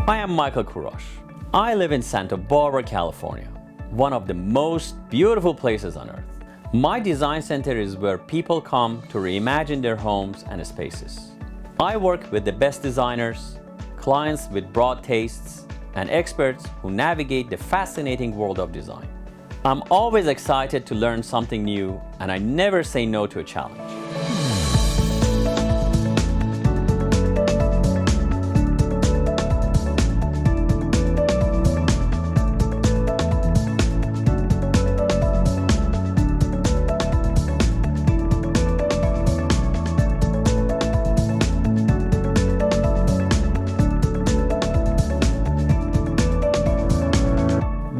I am Michael Kurosh. I live in Santa Barbara, California, one of the most beautiful places on earth. My design center is where people come to reimagine their homes and spaces. I work with the best designers, clients with broad tastes, and experts who navigate the fascinating world of design. I'm always excited to learn something new, and I never say no to a challenge.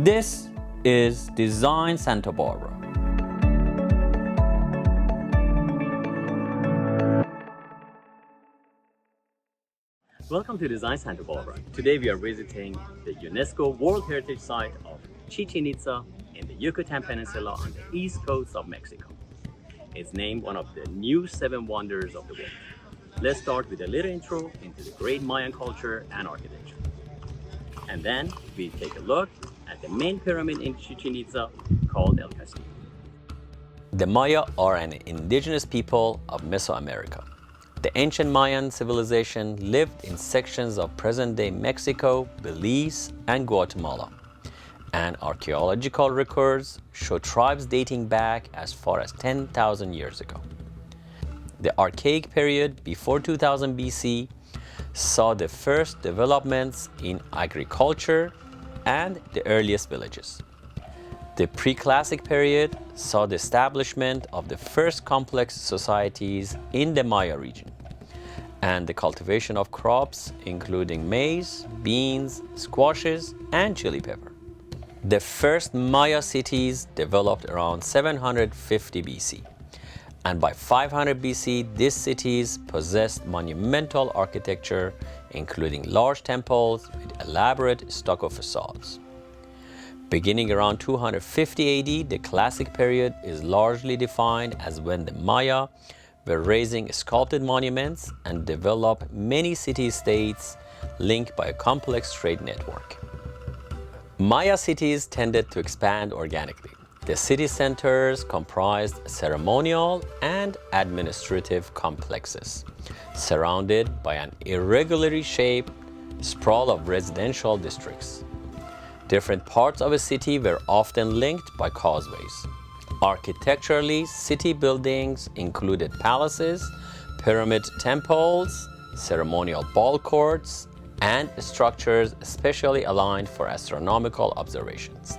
This is Design Santa Barbara. Welcome to Design Santa Barbara. Today we are visiting the UNESCO World Heritage Site of Chichen Itza in the Yucatan Peninsula on the east coast of Mexico. It's named one of the new 7 wonders of the world. Let's start with a little intro into the great Mayan culture and architecture. And then we take a look at the main pyramid in Chichen Itza called El Castillo. The Maya are an indigenous people of Mesoamerica. The ancient Mayan civilization lived in sections of present-day Mexico, Belize, and Guatemala. And archaeological records show tribes dating back as far as 10,000 years ago. The Archaic period before 2000 BC saw the first developments in agriculture and the earliest villages. The pre-classic period saw the establishment of the first complex societies in the Maya region and the cultivation of crops including maize, beans, squashes, and chili pepper. The first Maya cities developed around 750 BC, and by 500 BC these cities possessed monumental architecture including large temples with elaborate stucco facades. Beginning around 250 AD, the classic period is largely defined as when the Maya were raising sculpted monuments and developed many city-states linked by a complex trade network. Maya cities tended to expand organically. The city centers comprised ceremonial and administrative complexes, surrounded by an irregularly shaped sprawl of residential districts. Different parts of a city were often linked by causeways. Architecturally, city buildings included palaces, pyramid temples, ceremonial ball courts, and structures specially aligned for astronomical observations.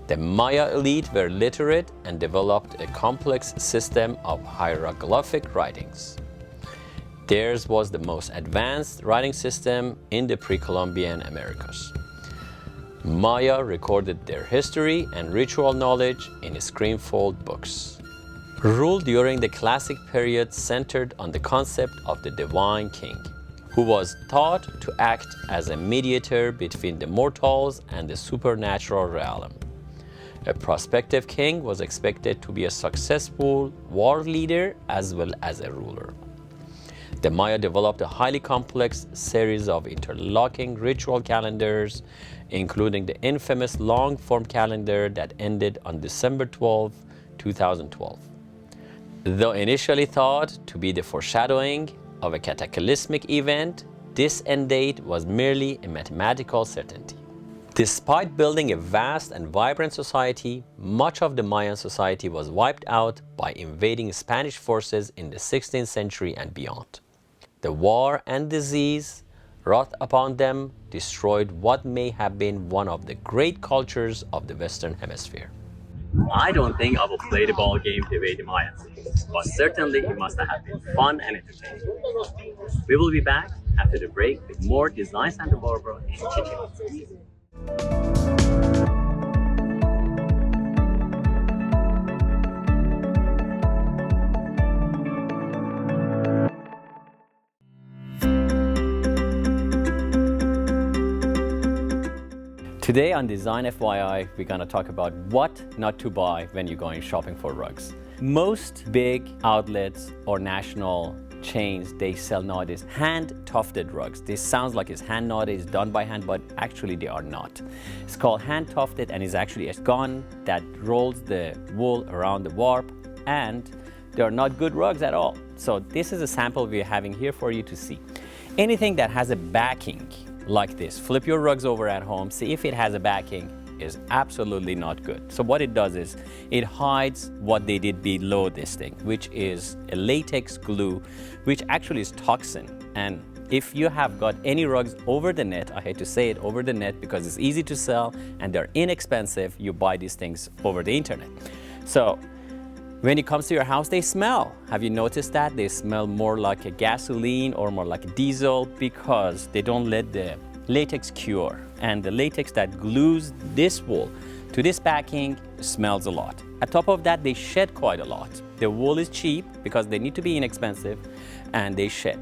The Maya elite were literate and developed a complex system of hieroglyphic writings. Theirs was the most advanced writing system in the pre-Columbian Americas. Maya recorded their history and ritual knowledge in screenfold books. Rule during the classic period centered on the concept of the divine king, who was thought to act as a mediator between the mortals and the supernatural realm. A prospective king was expected to be a successful war leader as well as a ruler. The Maya developed a highly complex series of interlocking ritual calendars, including the infamous long-form calendar that ended on December 12, 2012. Though initially thought to be the foreshadowing of a cataclysmic event, this end date was merely a mathematical certainty. Despite building a vast and vibrant society, much of the Mayan society was wiped out by invading Spanish forces in the 16th century and beyond. The war and disease wrought upon them destroyed what may have been one of the great cultures of the Western Hemisphere. I don't think I will play the ball game the way the Mayans, but certainly it must have been fun and entertaining. We will be back after the break with more Design Santa Barbara in Chichen Itza. Today on Design FYI, we're going to talk about what not to buy when you're going shopping for rugs. Most big outlets or national chains, they sell nowadays hand-tufted rugs. This sounds like it's hand knotted, it's done by hand, but actually they are not. It's called hand-tufted and is actually a gun that rolls the wool around the warp, and they are not good rugs at all. So this is a sample we're having here for you to see. Anything that has a backing like this, flip your rugs over at home, see if it has a backing, is absolutely not good. So what it does is it hides what they did below this thing, which is a latex glue, which actually is toxin. And if you have got any rugs over the net, I hate to say it, over the net, because it's easy to sell and they're inexpensive, you buy these things over the internet. So when it comes to your house, they smell. Have you noticed that? They smell more like a gasoline or more like a diesel because they don't let the latex cure. And the latex that glues this wool to this backing smells a lot. On top of that, they shed quite a lot. The wool is cheap because they need to be inexpensive, and they shed.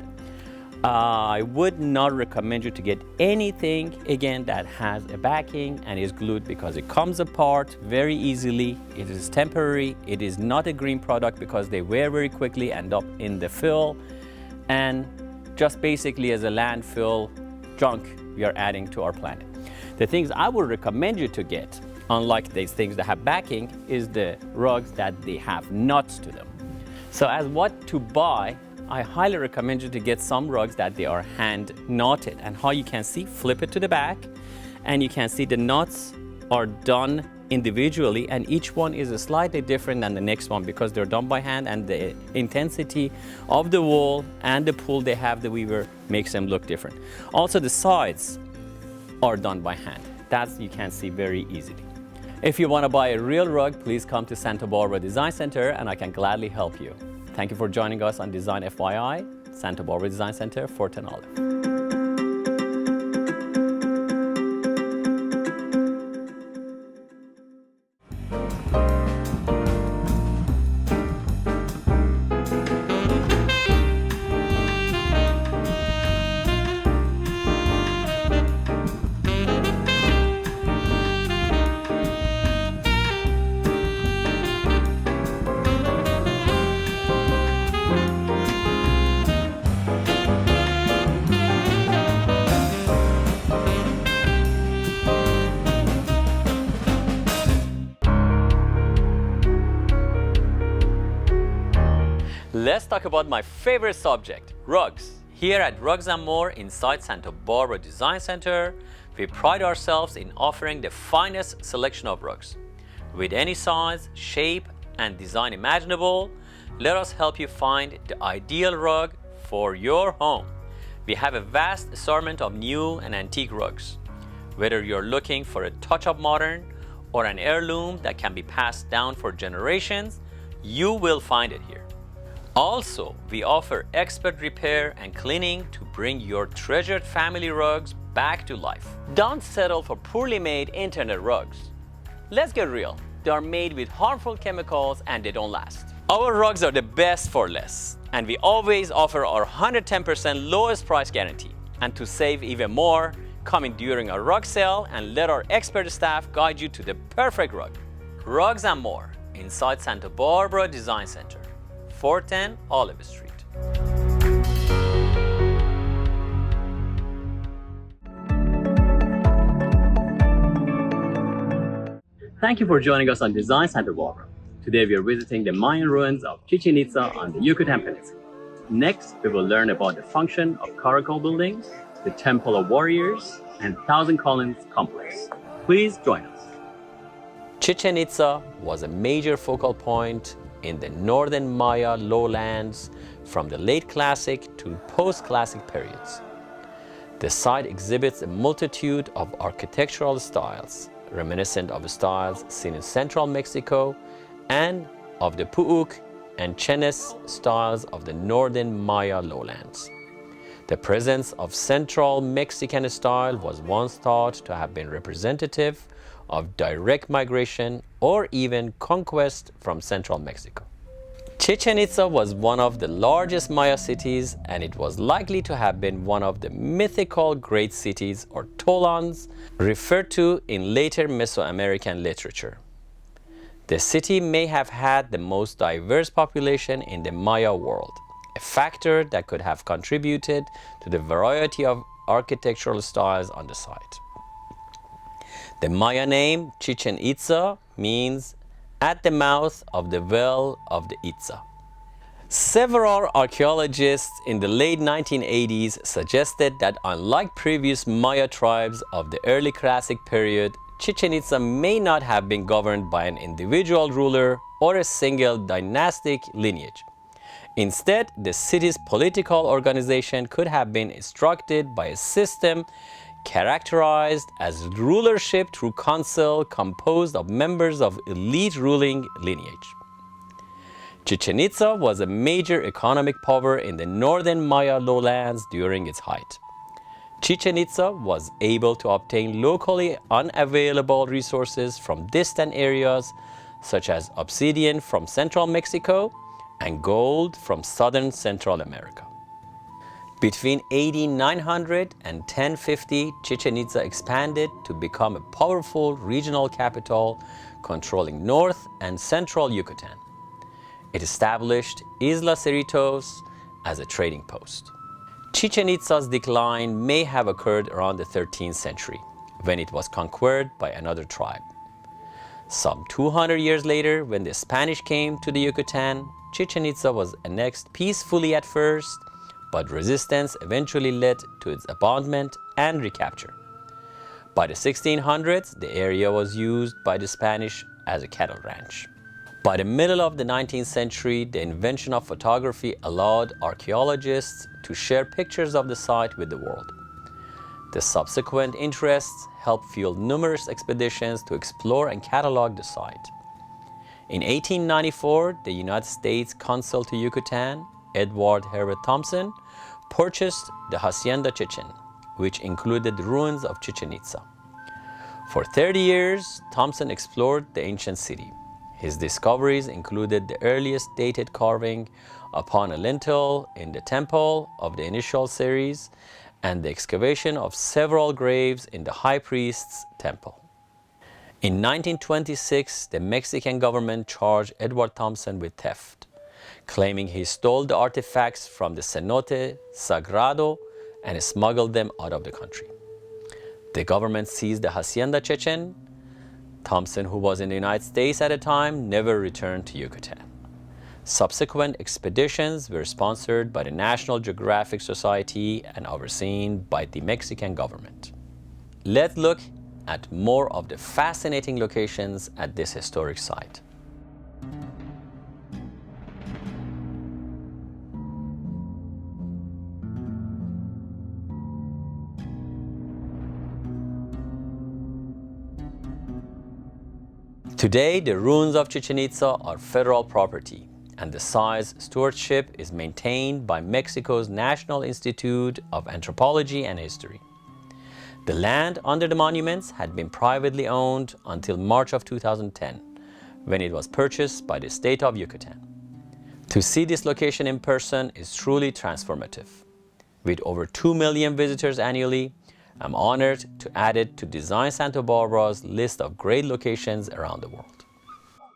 I would not recommend you to get anything, again, that has a backing and is glued, because it comes apart very easily. It is temporary. It is not a green product because they wear very quickly, end up in the fill, and just basically as a landfill junk we are adding to our planet. The things I would recommend you to get, unlike these things that have backing, is the rugs that they have nuts to them. So as what to buy, I highly recommend you to get some rugs that they are hand knotted. And how you can see, flip it to the back, and you can see the knots are done individually, and each one is slightly different than the next one because they're done by hand, and the intensity of the wool and the pull they have, the weaver, makes them look different. Also, the sides are done by hand. That you can see very easily. If you want to buy a real rug, please come to Santa Barbara Design Center and I can gladly help you. Thank you for joining us on Design FYI, Santa Barbara Design Center, Fort and Olive. Let's talk about my favorite subject, rugs. Here at Rugs & More inside Santa Barbara Design Center, we pride ourselves in offering the finest selection of rugs. With any size, shape, and design imaginable, let us help you find the ideal rug for your home. We have a vast assortment of new and antique rugs. Whether you're looking for a touch of modern or an heirloom that can be passed down for generations, you will find it here. Also, we offer expert repair and cleaning to bring your treasured family rugs back to life. Don't settle for poorly made internet rugs. Let's get real. They are made with harmful chemicals and they don't last. Our rugs are the best for less, and we always offer our 110% lowest price guarantee. And to save even more, come in during our rug sale and let our expert staff guide you to the perfect rug. Rugs & More inside Santa Barbara Design Center, 410 Olive Street. Thank you for joining us on Design Santa Barbara. Today we are visiting the Mayan ruins of Chichen Itza on the Yucatan Peninsula. Next, we will learn about the function of Caracol buildings, the Temple of Warriors, and Thousand Columns complex. Please join us. Chichen Itza was a major focal point in the northern Maya lowlands from the late Classic to post-Classic periods. The site exhibits a multitude of architectural styles, reminiscent of styles seen in central Mexico and of the Puuc and Chenes styles of the northern Maya lowlands. The presence of central Mexican style was once thought to have been representative of direct migration or even conquest from central Mexico. Chichen Itza was one of the largest Maya cities, and it was likely to have been one of the mythical great cities or Tolans referred to in later Mesoamerican literature. The city may have had the most diverse population in the Maya world. a factor that could have contributed to the variety of architectural styles on the site. The Maya name Chichen Itza means at the mouth of the well of the Itza. Several archaeologists in the late 1980s suggested that unlike previous Maya tribes of the early Classic period, Chichen Itza may not have been governed by an individual ruler or a single dynastic lineage. Instead, the city's political organization could have been instructed by a system characterized as rulership through council composed of members of elite ruling lineage. Chichen Itza was a major economic power in the northern Maya lowlands during its height. Chichen Itza was able to obtain locally unavailable resources from distant areas such as obsidian from central Mexico and gold from southern Central America. Between 900 and 1050, Chichen Itza expanded to become a powerful regional capital controlling north and central Yucatan. It established Isla Cerritos as a trading post. Chichen Itza's decline may have occurred around the 13th century, when it was conquered by another tribe. Some 200 years later, when the Spanish came to the Yucatan, Chichen Itza was annexed peacefully at first, but resistance eventually led to its abandonment and recapture. By the 1600s, the area was used by the Spanish as a cattle ranch. By the middle of the 19th century, the invention of photography allowed archaeologists to share pictures of the site with the world. The subsequent interests helped fuel numerous expeditions to explore and catalog the site. In 1894, the United States Consul to Yucatan, Edward Herbert Thompson, purchased the Hacienda Chichen, which included the ruins of Chichen Itza. For 30 years, Thompson explored the ancient city. His discoveries included the earliest dated carving upon a lintel in the temple of the initial series and the excavation of several graves in the high priest's temple. In 1926, the Mexican government charged Edward Thompson with theft, claiming he stole the artifacts from the cenote sagrado and smuggled them out of the country. The government seized the Hacienda Chichen. Thompson, who was in the United States at the time, never returned to Yucatan. Subsequent expeditions were sponsored by the National Geographic Society and overseen by the Mexican government. Let's look at more of the fascinating locations at this historic site. Today, the ruins of Chichen Itza are federal property, and the site's stewardship is maintained by Mexico's National Institute of Anthropology and History. The land under the monuments had been privately owned until March of 2010, when it was purchased by the state of Yucatan. To see this location in person is truly transformative. With over 2 million visitors annually, I'm honored to add it to Design Santa Barbara's list of great locations around the world.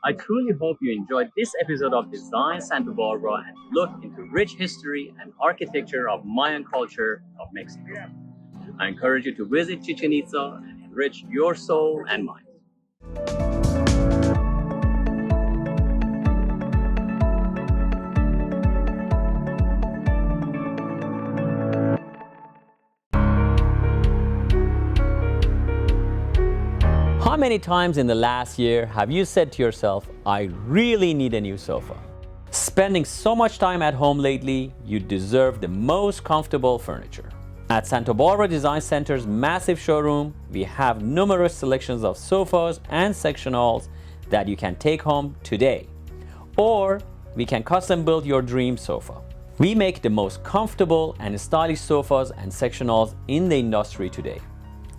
I truly hope you enjoyed this episode of Design Santa Barbara and looked into rich history and architecture of Mayan culture of Mexico. I encourage you to visit Chichen Itza and enrich your soul and mind. How many times in the last year have you said to yourself, I really need a new sofa? Spending so much time at home lately, you deserve the most comfortable furniture. At Santa Barbara Design Center's massive showroom, we have numerous selections of sofas and sectionals that you can take home today. Or we can custom build your dream sofa. We make the most comfortable and stylish sofas and sectionals in the industry today.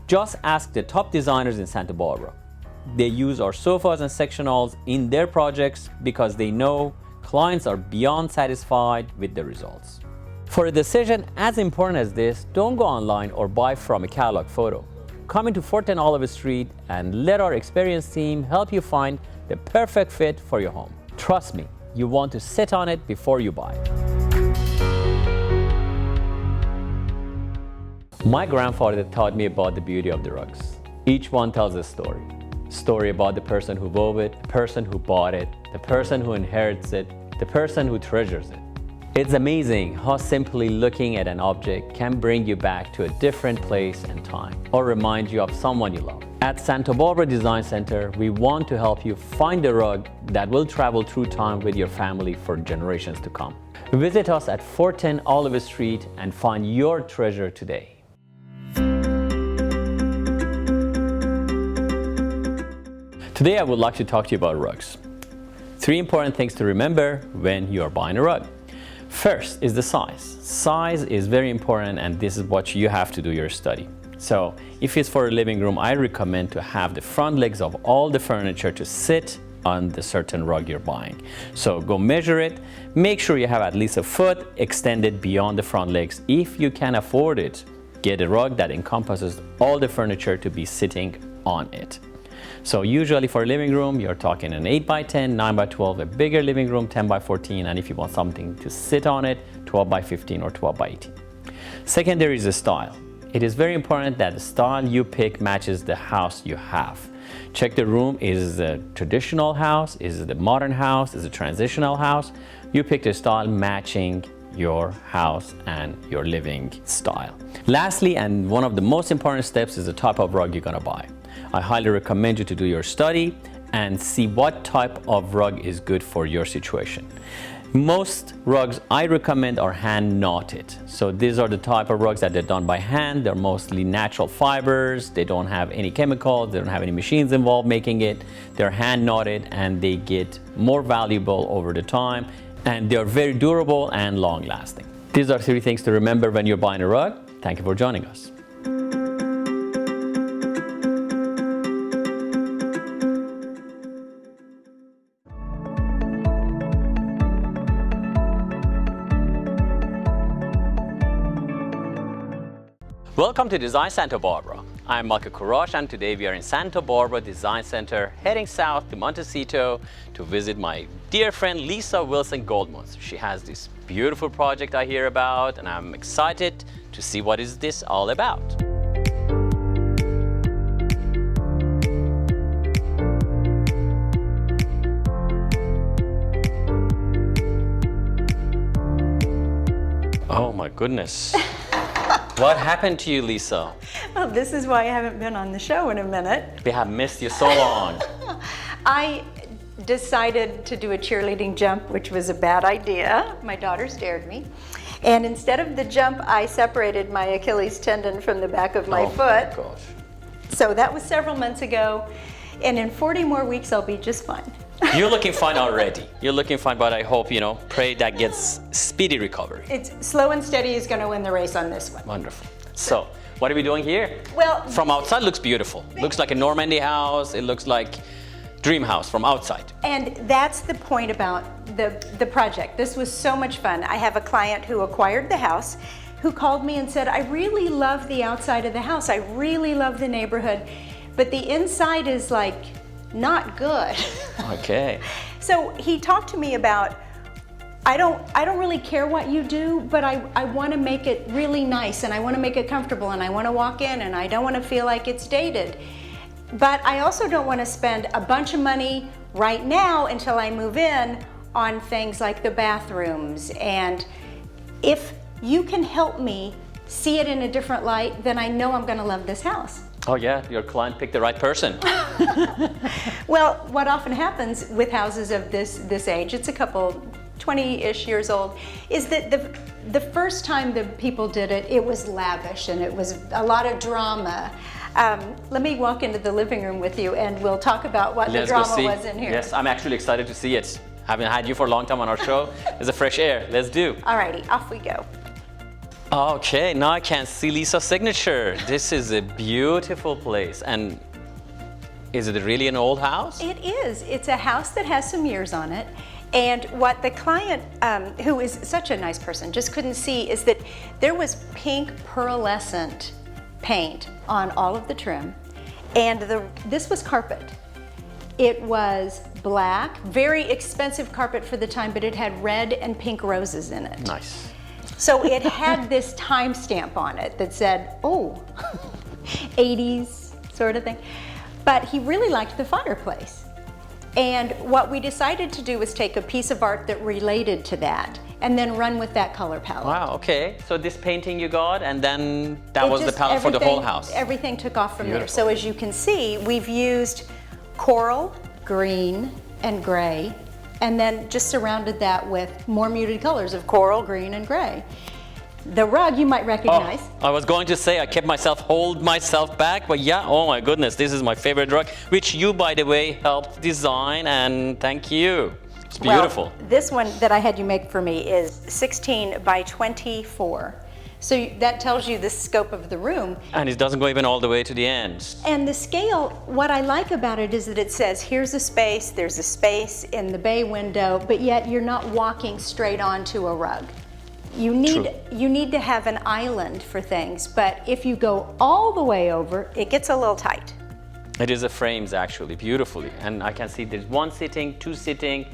Just ask the top designers in Santa Barbara. They use our sofas and sectionals in their projects because they know clients are beyond satisfied with the results. For a decision as important as this, don't go online or buy from a catalog photo. Come into 410 Olive Street and let our experienced team help you find the perfect fit for your home. Trust me, you want to sit on it before you buy. My grandfather taught me about the beauty of the rugs. Each one tells a story. Story about the person who wove it, the person who bought it, the person who inherits it, the person who treasures it. It's amazing how simply looking at an object can bring you back to a different place and time, or remind you of someone you love. At Santa Barbara Design Center, we want to help you find a rug that will travel through time with your family for generations to come. Visit us at 410 Olive Street and find your treasure today. Today I would like to talk to you about rugs. 3 important things to remember when you are buying a rug. First is the size. Size is very important, and this is what you have to do your study. So if it's for a living room, I recommend to have the front legs of all the furniture to sit on the certain rug you're buying. So go measure it. Make sure you have at least a foot extended beyond the front legs. If you can afford it, get a rug that encompasses all the furniture to be sitting on it. So usually for a living room, you're talking an 8x10, 9x12, a bigger living room, 10x14, and if you want something to sit on it, 12x15 or 12x18. Second, there is a style. It is very important that the style you pick matches the house you have. Check the room. Is it a traditional house? Is it a modern house? Is it a transitional house? You pick the style matching your house and your living style. Lastly, and one of the most important steps, is the type of rug you're gonna buy. I highly recommend you to do your study and see what type of rug is good for your situation. Most rugs I recommend are hand knotted. So these are the type of rugs that they're done by hand. They're mostly natural fibers. They don't have any chemicals. They don't have any machines involved making it. They're hand knotted and they get more valuable over the time, and they're very durable and long lasting. These are 3 things to remember when you're buying a rug. Thank you for joining us. Welcome to Design Santa Barbara. I'm Malka Kurash, and today we are in Santa Barbara Design Center, heading south to Montecito to visit my dear friend Lisa Wilson Goldmuth. She has this beautiful project I hear about, and I'm excited to see what is this all about. Oh my goodness. What happened to you, Lisa? Well, this is why I haven't been on the show in a minute. We have missed you so long. I decided to do a cheerleading jump, which was a bad idea. My daughters dared me. And instead of the jump, I separated my Achilles tendon from the back of my foot. Oh my gosh. So that was several months ago. And in 40 more weeks, I'll be just fine. You're looking fine already. You're looking fine, but I hope, pray that gets speedy recovery. It's slow and steady is going to win the race on this one. Wonderful. So, what are we doing here? Well, from outside looks beautiful. Looks like a Normandy house. It looks like dream house from outside. And that's the point about the project. This was so much fun. I have a client who acquired the house who called me and said, I really love the outside of the house. I really love the neighborhood, but the inside is like not good. Okay. So he talked to me about, I don't really care what you do, but I want to make it really nice, and I want to make it comfortable, and I want to walk in, and I don't want to feel like it's dated. But I also don't want to spend a bunch of money right now until I move in on things like the bathrooms. And if you can help me see it in a different light, then I know I'm going to love this house. Oh yeah, your client picked the right person. Well, what often happens with houses of this age, it's a couple 20-ish years old, is that the first time the people did it, it was lavish and it was a lot of drama. Let me walk into the living room with you and we'll talk about what the drama was in here. Yes, I'm actually excited to see it. Haven't had you for a long time on our show. It's a fresh air. Let's do. Alrighty, off we go. Okay, now I can see Lisa's signature. This is a beautiful place. And is it really an old house? It is. It's a house that has some years on it. And what the client, who is such a nice person, just couldn't see is that there was pink pearlescent paint on all of the trim. And this was carpet. It was black, very expensive carpet for the time, but it had red and pink roses in it. Nice. So it had this timestamp on it that said, oh, 80s sort of thing. But he really liked the fireplace. And what we decided to do was take a piece of art that related to that and then run with that color palette. Wow, okay. So this painting you got, and then that was the palette for the whole house. Everything took off from Beautiful. there. So as you can see, we've used coral, green, and gray, and then just surrounded that with more muted colors of coral, green, and gray. The rug you might recognize. Oh, I was going to say, I kept hold myself back, but yeah, oh my goodness, this is my favorite rug, which you, by the way, helped design, and thank you. It's beautiful. Well, this one that I had you make for me is 16 by 24. So that tells you the scope of the room. And it doesn't go even all the way to the end. And the scale, what I like about it is that it says, here's a space, there's a space in the bay window, but yet you're not walking straight onto a rug. You need to have an island for things, but if you go all the way over, it gets a little tight. It is the frames actually, beautifully. And I can see there's 1 sitting, 2 sitting,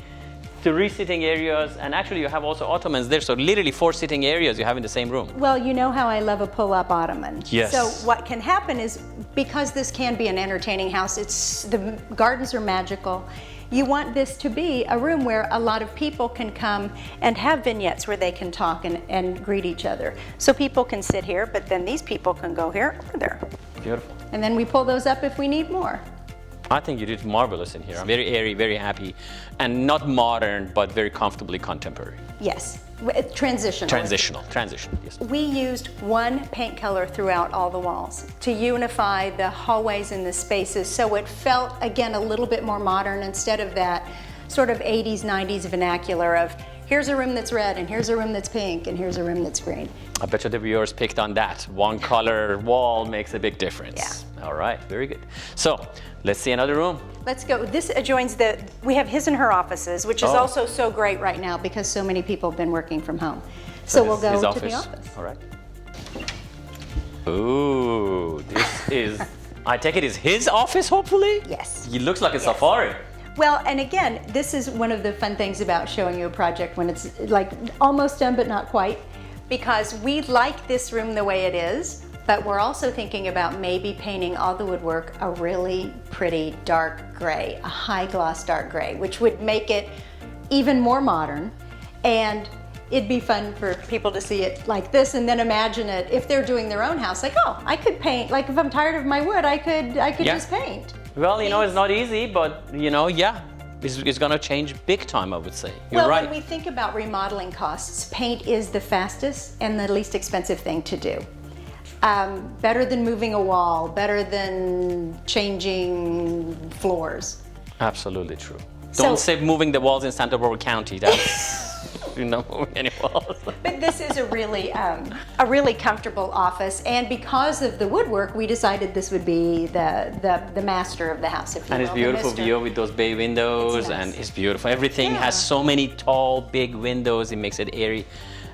3 sitting areas, and actually you have also ottomans there, so literally 4 sitting areas you have in the same room. Well, you know how I love a pull-up ottoman. Yes. So what can happen is, because this can be an entertaining house, the gardens are magical. You want this to be a room where a lot of people can come and have vignettes where they can talk and greet each other. So people can sit here, but then these people can go here or there. Beautiful. And then we pull those up if we need more. I think you did marvelous in here. I'm very airy, very happy, and not modern, but very comfortably contemporary. Yes, transitional. Transitional, yes. We used one paint color throughout all the walls to unify the hallways and the spaces, so it felt, again, a little bit more modern instead of that sort of 80s, 90s vernacular of here's a room that's red, and here's a room that's pink, and here's a room that's green. I bet you the viewers picked on that. One color wall makes a big difference. Yeah. All right, very good. So, let's see another room. Let's go. This adjoins we have his and her offices, which is also so great right now because so many people have been working from home. So we'll go to the office. All right. Ooh, this is, I take it is his office, hopefully? Yes. It looks like a safari. Well, and again, this is one of the fun things about showing you a project when it's like almost done but not quite, because we like this room the way it is, but we're also thinking about maybe painting all the woodwork a really pretty dark gray, a high gloss dark gray, which would make it even more modern, and it'd be fun for people to see it like this and then imagine it if they're doing their own house, like, oh, I could paint, like if I'm tired of my wood, I could just paint. Well, you know, it's not easy, but you know, yeah, it's gonna change big time, I would say. You're right. When we think about remodeling costs, paint is the fastest and the least expensive thing to do. Better than moving a wall, better than changing floors. Absolutely true. Don't say moving the walls in Santa Barbara County. That's you're not moving any walls. But this is a really comfortable office, and because of the woodwork, we decided this would be the master of the house. If you and it's beautiful view with those bay windows, and it's beautiful. Everything has so many tall, big windows. It makes it airy.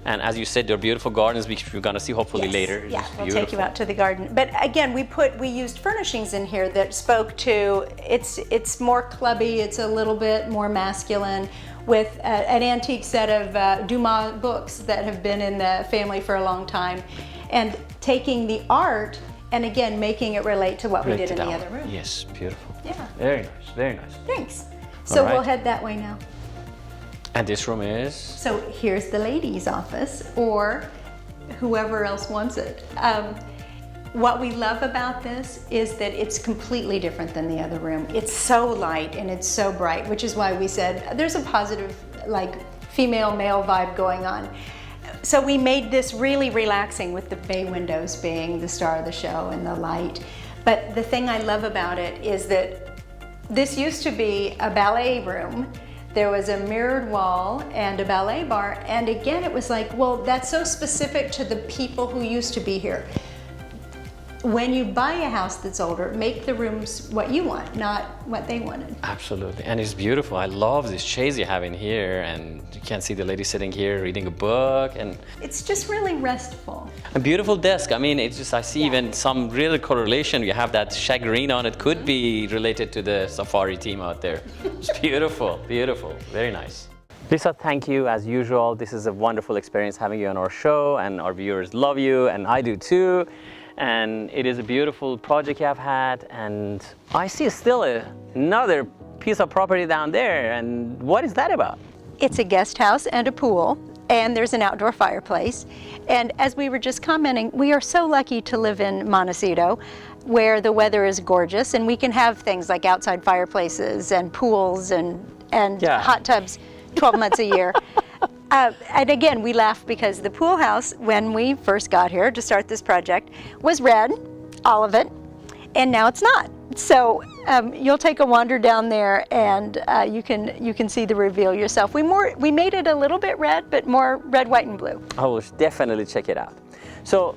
And as you said, there are beautiful gardens, which we're going to see hopefully later. Yeah, we'll take you out to the garden. But again, we used furnishings in here that spoke to, it's more clubby, it's a little bit more masculine, with an antique set of Dumas books that have been in the family for a long time, and taking the art and again making it relate to what we did in the other room. Yes, beautiful. Yeah. Very nice, very nice. Thanks. So right. We'll head that way now. And this room is? So here's the ladies' office, or whoever else wants it. What we love about this is that it's completely different than the other room. It's so light and it's so bright, which is why we said there's a positive, like, female-male vibe going on. So we made this really relaxing with the bay windows being the star of the show and the light. But the thing I love about it is that this used to be a ballet room. There was a mirrored wall and a ballet bar, and again it was like, well, that's so specific to the people who used to be here. When you buy a house that's older, make the rooms what you want, not what they wanted. Absolutely, and it's beautiful. I love this chaise you have in here, and you can see the lady sitting here reading a book, and it's just really restful. A beautiful desk. I mean, it's just, I see even some real correlation. You have that shagreen on it, could be related to the safari team out there. It's beautiful, beautiful, very nice. Lisa, thank you as usual. This is a wonderful experience having you on our show, and our viewers love you, and I do too. And it is a beautiful project you have had, and I see still another piece of property down there. And what is that about? It's a guest house and a pool, and there's an outdoor fireplace. And as we were just commenting, we are so lucky to live in Montecito, where the weather is gorgeous, and we can have things like outside fireplaces and pools and hot tubs 12 months a year. And again, we laugh because the pool house, when we first got here to start this project, was red, all of it, and now it's not. So you'll take a wander down there, and you can see the reveal yourself. We made it a little bit red, but more red, white, and blue. I will definitely check it out. So,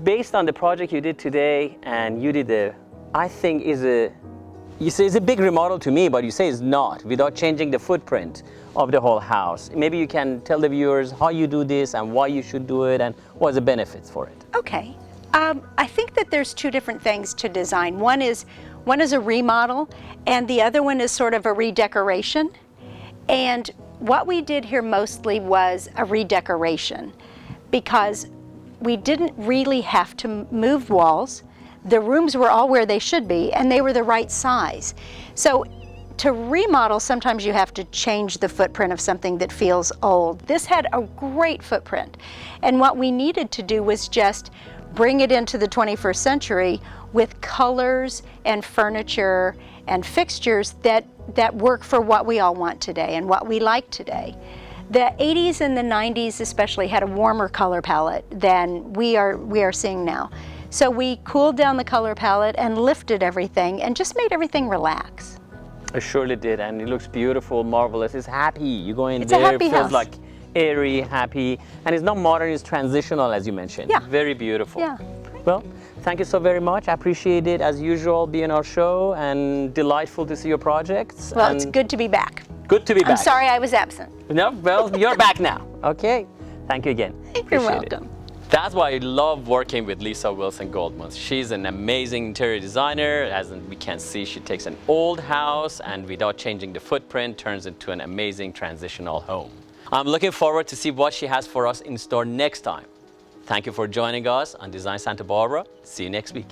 based on the project you did today, and you did I think you say it's a big remodel to me, but you say it's not, without changing the footprint of the whole house. Maybe you can tell the viewers how you do this and why you should do it and what are the benefits for it. Okay. I think that there's two different things to design. One is a remodel, and the other one is sort of a redecoration. And what we did here mostly was a redecoration, because we didn't really have to move walls. The rooms were all where they should be, and they were the right size. So to remodel, sometimes you have to change the footprint of something that feels old. This had a great footprint, and what we needed to do was just bring it into the 21st century with colors and furniture and fixtures that work for what we all want today and what we like today. The 80s and the 90s especially had a warmer color palette than we are seeing now. So we cooled down the color palette and lifted everything and just made everything relax. It surely did, and it looks beautiful, marvelous. It's happy. You go in It's a there, happy it feels house. like airy, happy, and it's not modern, it's transitional, as you mentioned. Yeah. Very beautiful. Yeah. Well, thank you so very much. I appreciate it, as usual, being on our show, and delightful to see your projects. Well, and it's good to be back. Good to be back. I'm sorry I was absent. No, well, you're back now. Okay. Thank you again. You're Appreciate it. welcome. That's why I love working with Lisa Wilson-Goldman. She's an amazing interior designer. As we can see, she takes an old house and without changing the footprint, turns it into an amazing transitional home. I'm looking forward to see what she has for us in store next time. Thank you for joining us on Design Santa Barbara. See you next week.